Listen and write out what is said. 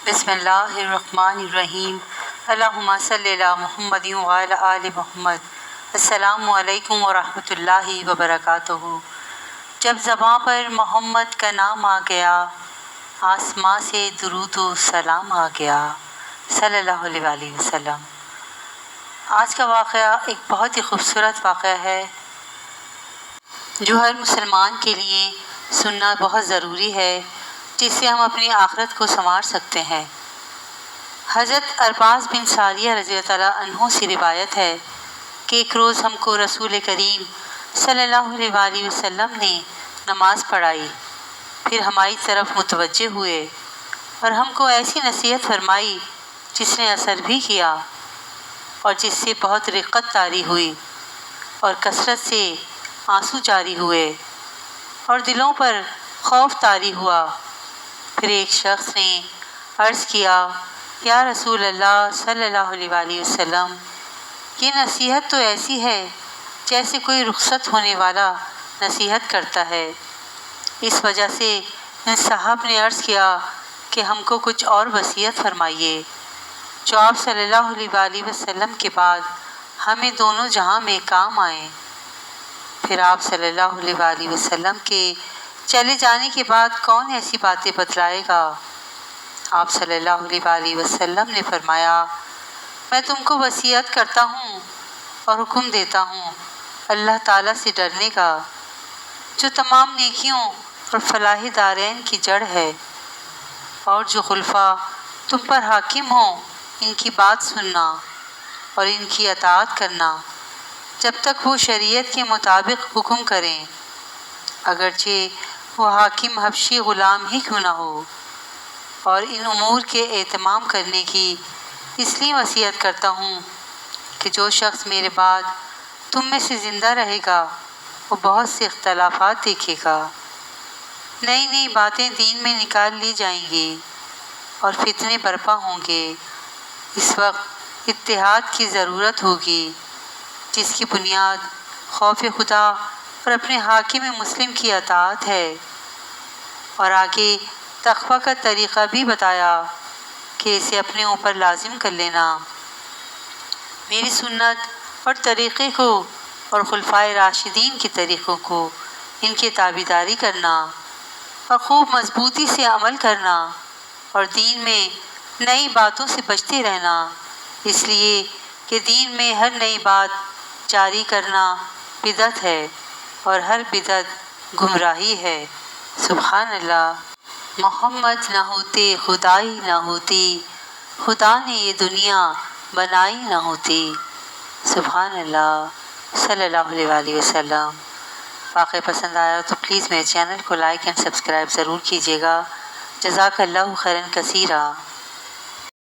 بسم اللہ الرحمن الرحیم۔ اللہم صلی علی محمد وعلی آل محمد۔ السلام علیکم ورحمۃ اللہ وبرکاتہ۔ جب زباں پر محمد کا نام آ گیا، آسماں سے درود و سلام آ گیا، صلی اللہ علیہ وآلہ وسلم۔ آج کا واقعہ ایک بہت ہی خوبصورت واقعہ ہے جو ہر مسلمان کے لیے سننا بہت ضروری ہے، جس سے ہم اپنی آخرت کو سنوار سکتے ہیں۔ حضرت عرباض بن ساریہ رضی اللہ تعالیٰ عنہ سے روایت ہے کہ ایک روز ہم کو رسول کریم صلی اللہ علیہ وآلہ وسلم نے نماز پڑھائی، پھر ہماری طرف متوجہ ہوئے اور ہم کو ایسی نصیحت فرمائی جس نے اثر بھی کیا اور جس سے بہت رقت طاری ہوئی اور کثرت سے آنسو جاری ہوئے اور دلوں پر خوف طاری ہوا۔ پھر ایک شخص نے عرض کیا، یا رسول اللہ صلی اللہ علیہ وآلہ وسلم، یہ نصیحت تو ایسی ہے جیسے کوئی رخصت ہونے والا نصیحت کرتا ہے۔ اس وجہ سے ان صاحب نے عرض کیا کہ ہم کو کچھ اور وصیت فرمائیے جو آپ صلی اللہ علیہ وآلہ وسلم کے بعد ہمیں دونوں جہاں میں کام آئیں۔ پھر آپ صلی اللہ علیہ وآلہ وسلم کے چلے جانے کے بعد کون ایسی باتیں بتلائے گا؟ آپ صلی اللہ علیہ وآلہ وسلم نے فرمایا، میں تم کو وصیت کرتا ہوں اور حکم دیتا ہوں اللہ تعالیٰ سے ڈرنے کا، جو تمام نیکیوں اور فلاح دارین کی جڑ ہے، اور جو خلفاء تم پر حاکم ہوں ان کی بات سننا اور ان کی اطاعت کرنا جب تک وہ شریعت کے مطابق حکم کریں، اگرچہ وہ حاکم حبشی غلام ہی کیوں نہ ہو۔ اور ان امور کے اہتمام کرنے کی اس لیے وصیت کرتا ہوں کہ جو شخص میرے بعد تم میں سے زندہ رہے گا وہ بہت سے اختلافات دیکھے گا، نئی نئی باتیں دین میں نکال لی جائیں گی اور فتنے برپا ہوں گے۔ اس وقت اتحاد کی ضرورت ہوگی جس کی بنیاد خوف خدا اور اپنے حاکم مسلم کی اطاعت ہے۔ اور آگے تقویٰ کا طریقہ بھی بتایا کہ اسے اپنے اوپر لازم کر لینا، میری سنت اور طریقے کو اور خلفائے راشدین کے طریقوں کو، ان کی تابعداری کرنا اور خوب مضبوطی سے عمل کرنا اور دین میں نئی باتوں سے بچتے رہنا، اس لیے کہ دین میں ہر نئی بات جاری کرنا بدعت ہے اور ہر بدعت گمراہی ہے۔ سبحان اللہ۔ محمد نہ ہوتے خدائی نہ ہوتی، خدا نے یہ دنیا بنائی نہ ہوتی۔ سبحان اللہ، صلی اللہ علیہ وآلہ وسلم۔ واقعہ پسند آیا تو پلیز میرے چینل کو لائک اینڈ سبسکرائب ضرور کیجیے گا۔ جزاک اللہ خیرا کثیرا۔